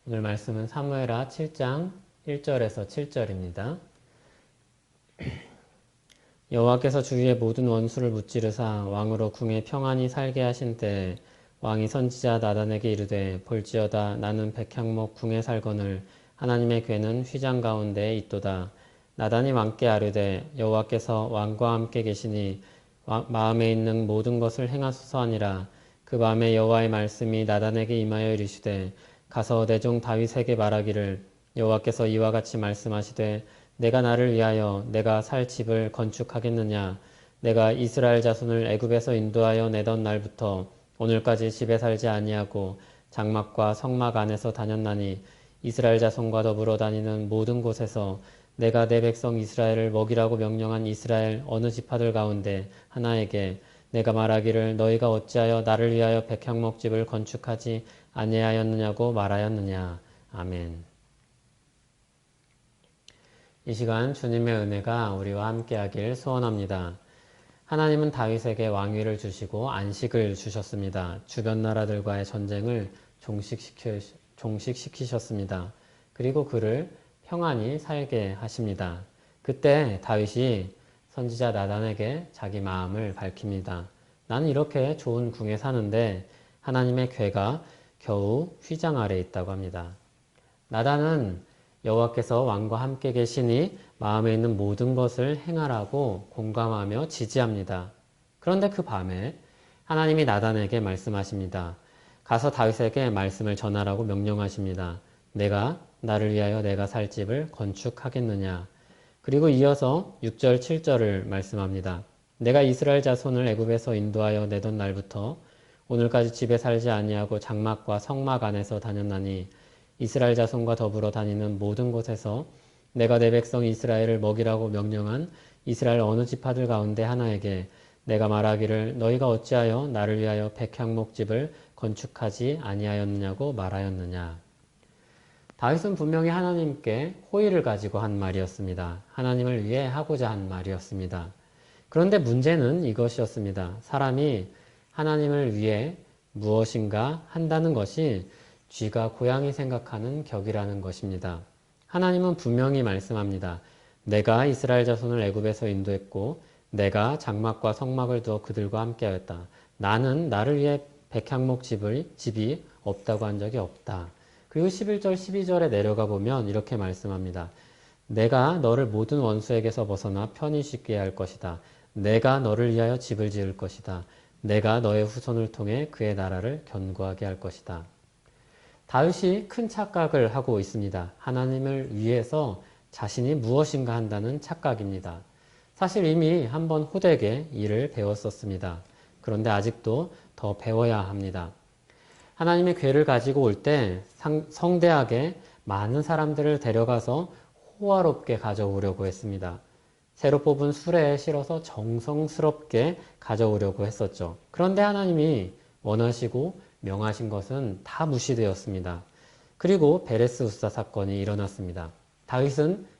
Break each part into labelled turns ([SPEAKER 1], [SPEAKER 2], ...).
[SPEAKER 1] 오늘 말씀은 사무엘하 7장 1절에서 7절입니다. 여호와께서 주위의 모든 원수를 무찌르사 왕으로 궁에 평안히 살게 하신 때에 왕이 선지자 나단에게 이르되 볼지어다 나는 백향목 궁에 살거늘 하나님의 궤는 휘장 가운데에 있도다. 나단이 왕께 아뢰되 여호와께서 왕과 함께 계시니 마음에 있는 모든 것을 행하소서 하니라. 그 밤에 여호와의 말씀이 나단에게 임하여 이르시되 가서 내 종 다윗에게 말하기를 여호와께서 이와 같이 말씀하시되 내가 나를 위하여 내가 살 집을 건축하겠느냐. 내가 이스라엘 자손을 애굽에서 인도하여 내던 날부터 오늘까지 집에 살지 아니하고 장막과 성막 안에서 다녔나니 이스라엘 자손과 더불어 다니는 모든 곳에서 내가 내 백성 이스라엘을 먹이라고 명령한 이스라엘 어느 지파들 가운데 하나에게 내가 말하기를 너희가 어찌하여 나를 위하여 백향목집을 건축하지 아니하였느냐고 말하였느냐. 아멘. 이 시간 주님의 은혜가 우리와 함께하길 소원합니다. 하나님은 다윗에게 왕위를 주시고 안식을 주셨습니다. 주변 나라들과의 전쟁을 종식시키셨습니다. 그리고 그를 평안히 살게 하십니다. 그때 다윗이 선지자 나단에게 자기 마음을 밝힙니다. 나는 이렇게 좋은 궁에 사는데 하나님의 궤가 겨우 휘장 아래 있다고 합니다. 나단은 여호와께서 왕과 함께 계시니 마음에 있는 모든 것을 행하라고 공감하며 지지합니다. 그런데 그 밤에 하나님이 나단에게 말씀하십니다. 가서 다윗에게 말씀을 전하라고 명령하십니다. 내가 나를 위하여 내가 살 집을 건축하겠느냐. 그리고 이어서 6절 7절을 말씀합니다. 내가 이스라엘 자손을 애굽에서 인도하여 내던 날부터 오늘까지 집에 살지 아니하고 장막과 성막 안에서 다녔나니 이스라엘 자손과 더불어 다니는 모든 곳에서 내가 내 백성 이스라엘을 먹이라고 명령한 이스라엘 어느 지파들 가운데 하나에게 내가 말하기를 너희가 어찌하여 나를 위하여 백향목집을 건축하지 아니하였느냐고 말하였느냐. 다윗은 분명히 하나님께 호의를 가지고 한 말이었습니다. 하나님을 위해 하고자 한 말이었습니다. 그런데 문제는 이것이었습니다. 사람이 하나님을 위해 무엇인가 한다는 것이 쥐가 고양이 생각하는 격이라는 것입니다. 하나님은 분명히 말씀합니다. 내가 이스라엘 자손을 애굽에서 인도했고 내가 장막과 성막을 두어 그들과 함께하였다. 나는 나를 위해 백향목 집이 없다고 한 적이 없다. 그리고 11절 12절에 내려가 보면 이렇게 말씀합니다. 내가 너를 모든 원수에게서 벗어나 편히 쉬게 할 것이다. 내가 너를 위하여 집을 지을 것이다. 내가 너의 후손을 통해 그의 나라를 견고하게 할 것이다. 다윗이 큰 착각을 하고 있습니다. 하나님을 위해서 자신이 무엇인가 한다는 착각입니다. 사실 이미 한번 호되게 일을 배웠었습니다. 그런데 아직도 더 배워야 합니다. 하나님의 궤를 가지고 올 때 성대하게 많은 사람들을 데려가서 호화롭게 가져오려고 했습니다. 새로 뽑은 수레에 실어서 정성스럽게 가져오려고 했었죠. 그런데 하나님이 원하시고 명하신 것은 다 무시되었습니다. 그리고 베레스 우사 사건이 일어났습니다.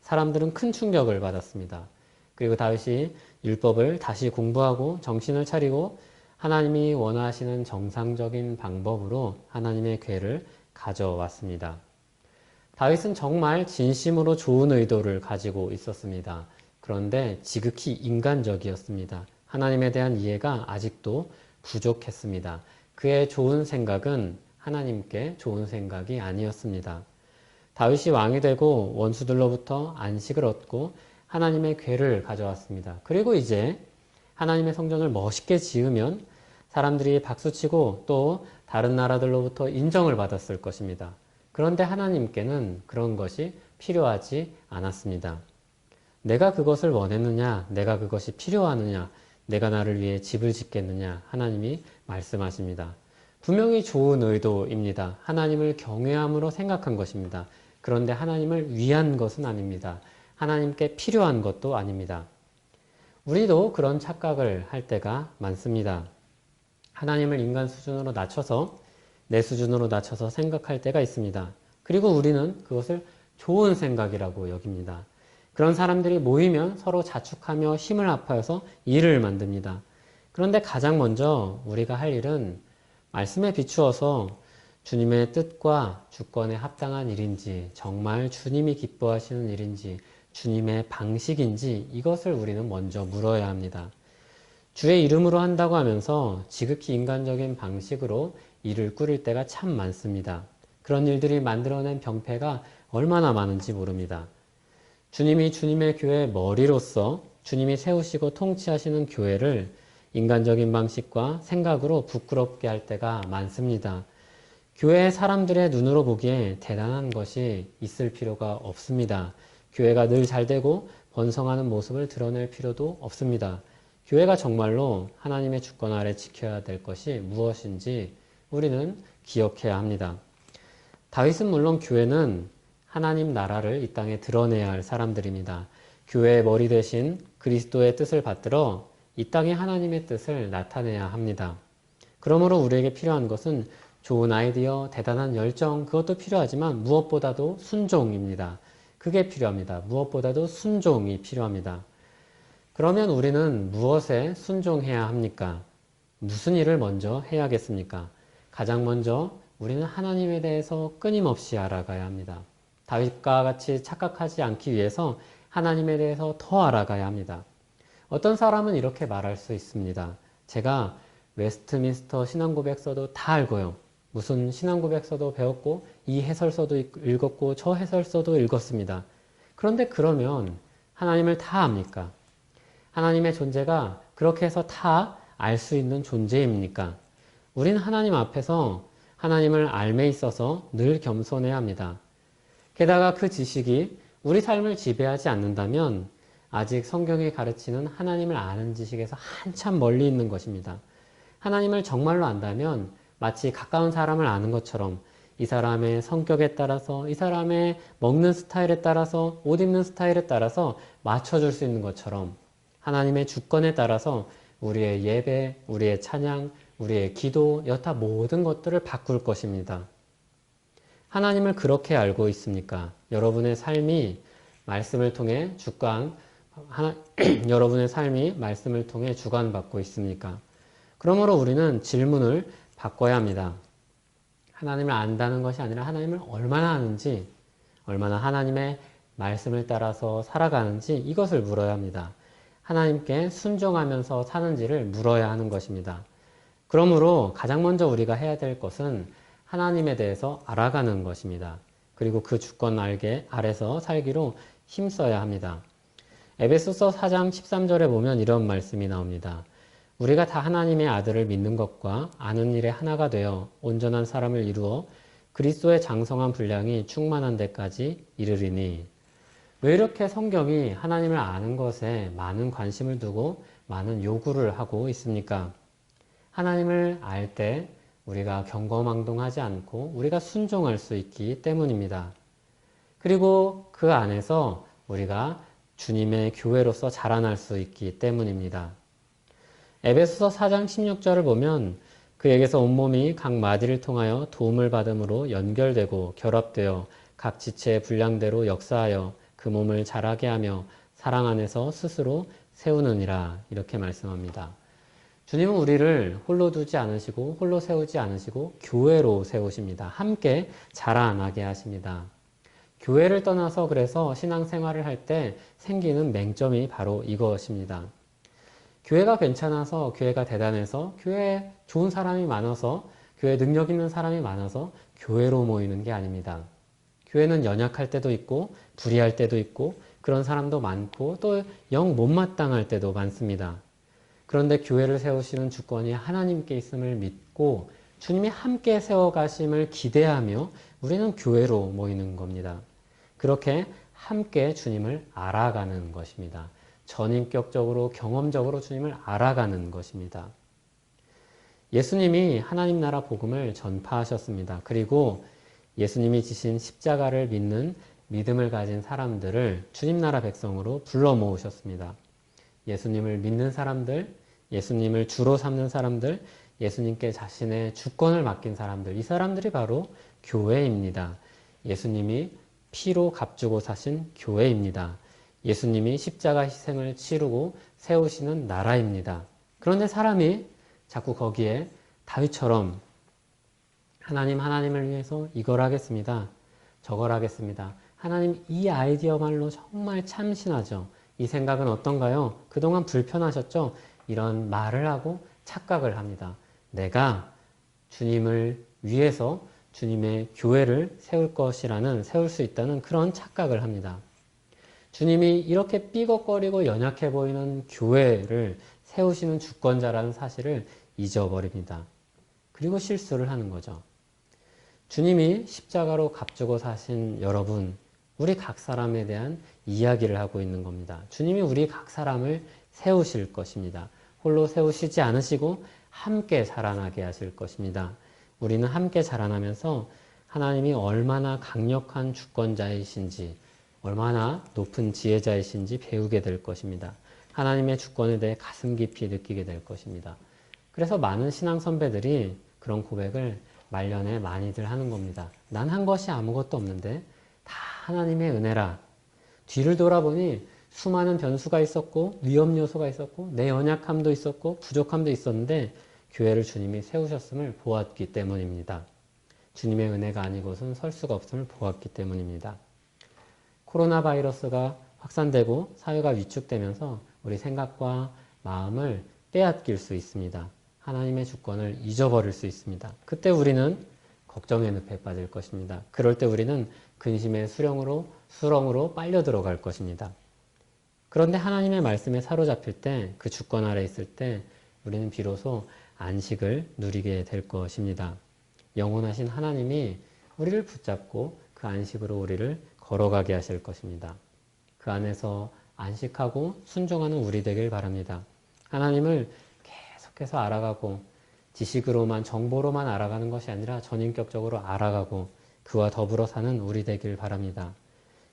[SPEAKER 1] 사람들은 큰 충격을 받았습니다. 그리고 다윗이 율법을 다시 공부하고 정신을 차리고 하나님이 원하시는 정상적인 방법으로 하나님의 궤를 가져왔습니다. 다윗은 정말 진심으로 좋은 의도를 가지고 있었습니다. 그런데 지극히 인간적이었습니다. 하나님에 대한 이해가 아직도 부족했습니다. 그의 좋은 생각은 하나님께 좋은 생각이 아니었습니다. 다윗이 왕이 되고 원수들로부터 안식을 얻고 하나님의 궤를 가져왔습니다. 그리고 이제 하나님의 성전을 멋있게 지으면 사람들이 박수치고 또 다른 나라들로부터 인정을 받았을 것입니다. 그런데 하나님께는 그런 것이 필요하지 않았습니다. 내가 그것을 원했느냐, 내가 그것이 필요하느냐, 내가 나를 위해 집을 짓겠느냐, 하나님이 말씀하십니다. 분명히 좋은 의도입니다. 하나님을 경외함으로 생각한 것입니다. 그런데 하나님을 위한 것은 아닙니다. 하나님께 필요한 것도 아닙니다. 우리도 그런 착각을 할 때가 많습니다. 하나님을 인간 수준으로 낮춰서 내 수준으로 낮춰서 생각할 때가 있습니다. 그리고 우리는 그것을 좋은 생각이라고 여깁니다. 그런 사람들이 모이면 서로 자축하며 힘을 합하여서 일을 만듭니다. 그런데 가장 먼저 우리가 할 일은 말씀에 비추어서 주님의 뜻과 주권에 합당한 일인지, 정말 주님이 기뻐하시는 일인지, 주님의 방식인지 이것을 우리는 먼저 물어야 합니다. 주의 이름으로 한다고 하면서 지극히 인간적인 방식으로 일을 꾸릴 때가 참 많습니다. 그런 일들이 만들어낸 병폐가 얼마나 많은지 모릅니다. 주님이 주님의 교회의 머리로서 주님이 세우시고 통치하시는 교회를 인간적인 방식과 생각으로 부끄럽게 할 때가 많습니다. 교회 사람들의 눈으로 보기에 대단한 것이 있을 필요가 없습니다. 교회가 늘 잘되고 번성하는 모습을 드러낼 필요도 없습니다. 교회가 정말로 하나님의 주권 아래 지켜야 될 것이 무엇인지 우리는 기억해야 합니다. 다윗은 물론 교회는 하나님 나라를 이 땅에 드러내야 할 사람들입니다. 교회의 머리 대신 그리스도의 뜻을 받들어 이 땅에 하나님의 뜻을 나타내야 합니다. 그러므로 우리에게 필요한 것은 좋은 아이디어, 대단한 열정, 그것도 필요하지만 무엇보다도 순종입니다. 그게 필요합니다. 무엇보다도 순종이 필요합니다. 그러면 우리는 무엇에 순종해야 합니까? 무슨 일을 먼저 해야겠습니까? 가장 먼저 우리는 하나님에 대해서 끊임없이 알아가야 합니다. 다윗과 같이 착각하지 않기 위해서 하나님에 대해서 더 알아가야 합니다. 어떤 사람은 이렇게 말할 수 있습니다. 제가 웨스트민스터 신앙고백서도 다 알고요. 무슨 신앙고백서도 배웠고 이 해설서도 읽었고 저 해설서도 읽었습니다. 그런데 그러면 하나님을 다 압니까? 하나님의 존재가 그렇게 해서 다 알 수 있는 존재입니까? 우린 하나님 앞에서 하나님을 알매 있어서 늘 겸손해야 합니다. 게다가 그 지식이 우리 삶을 지배하지 않는다면 아직 성경이 가르치는 하나님을 아는 지식에서 한참 멀리 있는 것입니다. 하나님을 정말로 안다면 마치 가까운 사람을 아는 것처럼 이 사람의 성격에 따라서, 이 사람의 먹는 스타일에 따라서, 옷 입는 스타일에 따라서 맞춰줄 수 있는 것처럼 하나님의 주권에 따라서 우리의 예배, 우리의 찬양, 우리의 기도, 여타 모든 것들을 바꿀 것입니다. 하나님을 그렇게 알고 있습니까? 여러분의 삶이 말씀을 통해 여러분의 삶이 말씀을 통해 주관받고 있습니까? 그러므로 우리는 질문을 바꿔야 합니다. 하나님을 안다는 것이 아니라 하나님을 얼마나 아는지, 얼마나 하나님의 말씀을 따라서 살아가는지 이것을 물어야 합니다. 하나님께 순종하면서 사는지를 물어야 하는 것입니다. 그러므로 가장 먼저 우리가 해야 될 것은 하나님에 대해서 알아가는 것입니다. 그리고 그 주권 아래서 살기로 힘써야 합니다. 에베소서 4장 13절에 보면 이런 말씀이 나옵니다. 우리가 다 하나님의 아들을 믿는 것과 아는 일에 하나가 되어 온전한 사람을 이루어 그리스도의 장성한 분량이 충만한 데까지 이르리니. 왜 이렇게 성경이 하나님을 아는 것에 많은 관심을 두고 많은 요구를 하고 있습니까? 하나님을 알 때 우리가 경거망동하지 않고 우리가 순종할 수 있기 때문입니다. 그리고 그 안에서 우리가 주님의 교회로서 자라날 수 있기 때문입니다. 에베소서 4장 16절을 보면 그에게서 온몸이 각 마디를 통하여 도움을 받음으로 연결되고 결합되어 각 지체의 분량대로 역사하여 그 몸을 자라게 하며 사랑 안에서 스스로 세우느니라 이렇게 말씀합니다. 주님은 우리를 홀로 두지 않으시고 홀로 세우지 않으시고 교회로 세우십니다. 함께 자라나게 하십니다. 교회를 떠나서 그래서 신앙생활을 할 때 생기는 맹점이 바로 이것입니다. 교회가 괜찮아서, 교회가 대단해서, 교회에 좋은 사람이 많아서, 교회에 능력 있는 사람이 많아서 교회로 모이는 게 아닙니다. 교회는 연약할 때도 있고 불의할 때도 있고 그런 사람도 많고 또 영 못마땅할 때도 많습니다. 그런데 교회를 세우시는 주권이 하나님께 있음을 믿고 주님이 함께 세워가심을 기대하며 우리는 교회로 모이는 겁니다. 그렇게 함께 주님을 알아가는 것입니다. 전인격적으로 경험적으로 주님을 알아가는 것입니다. 예수님이 하나님 나라 복음을 전파하셨습니다. 그리고 예수님이 지신 십자가를 믿는 믿음을 가진 사람들을 주님 나라 백성으로 불러 모으셨습니다. 예수님을 믿는 사람들, 예수님을 주로 삼는 사람들, 예수님께 자신의 주권을 맡긴 사람들, 이 사람들이 바로 교회입니다. 예수님이 피로 값주고 사신 교회입니다. 예수님이 십자가 희생을 치르고 세우시는 나라입니다. 그런데 사람이 자꾸 거기에 다윗처럼 하나님을 위해서 이걸 하겠습니다. 저걸 하겠습니다. 하나님 이 아이디어말로 정말 참신하죠. 이 생각은 어떤가요? 그동안 불편하셨죠? 이런 말을 하고 착각을 합니다. 내가 주님을 위해서 주님의 교회를 세울 수 있다는 그런 착각을 합니다. 주님이 이렇게 삐걱거리고 연약해 보이는 교회를 세우시는 주권자라는 사실을 잊어버립니다. 그리고 실수를 하는 거죠. 주님이 십자가로 값주고 사신 여러분, 우리 각 사람에 대한 이야기를 하고 있는 겁니다. 주님이 우리 각 사람을 세우실 것입니다. 홀로 세우시지 않으시고 함께 자라나게 하실 것입니다. 우리는 함께 자라나면서 하나님이 얼마나 강력한 주권자이신지, 얼마나 높은 지혜자이신지 배우게 될 것입니다. 하나님의 주권에 대해 가슴 깊이 느끼게 될 것입니다. 그래서 많은 신앙 선배들이 그런 고백을 말년에 많이들 하는 겁니다. 난 한 것이 아무것도 없는데 다 하나님의 은혜라. 뒤를 돌아보니 수많은 변수가 있었고 위험 요소가 있었고 내 연약함도 있었고 부족함도 있었는데 교회를 주님이 세우셨음을 보았기 때문입니다. 주님의 은혜가 아니고선 설 수가 없음을 보았기 때문입니다. 코로나 바이러스가 확산되고 사회가 위축되면서 우리 생각과 마음을 빼앗길 수 있습니다. 하나님의 주권을 잊어버릴 수 있습니다. 그때 우리는 걱정의 늪에 빠질 것입니다. 그럴 때 우리는 근심의 수렁으로 빨려 들어갈 것입니다. 그런데 하나님의 말씀에 사로잡힐 때, 그 주권 아래 있을 때 우리는 비로소 안식을 누리게 될 것입니다. 영원하신 하나님이 우리를 붙잡고 그 안식으로 우리를 걸어가게 하실 것입니다. 그 안에서 안식하고 순종하는 우리 되길 바랍니다. 하나님을 계속해서 알아가고 지식으로만 정보로만 알아가는 것이 아니라 전인격적으로 알아가고 그와 더불어 사는 우리 되길 바랍니다.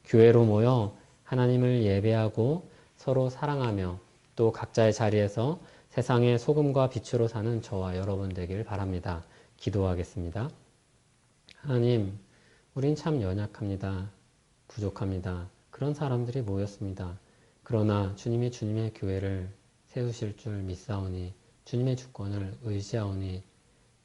[SPEAKER 1] 교회로 모여 하나님을 예배하고 서로 사랑하며 또 각자의 자리에서 세상의 소금과 빛으로 사는 저와 여러분 되길 바랍니다. 기도하겠습니다. 하나님, 우린 참 연약합니다. 부족합니다. 그런 사람들이 모였습니다. 그러나 주님이 주님의 교회를 세우실 줄 믿사오니 주님의 주권을 의지하오니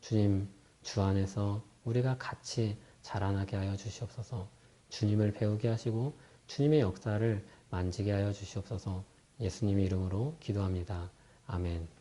[SPEAKER 1] 주님 주 안에서 우리가 같이 자라나게 하여 주시옵소서. 주님을 배우게 하시고 주님의 역사를 만지게 하여 주시옵소서. 예수님의 이름으로 기도합니다. 아멘.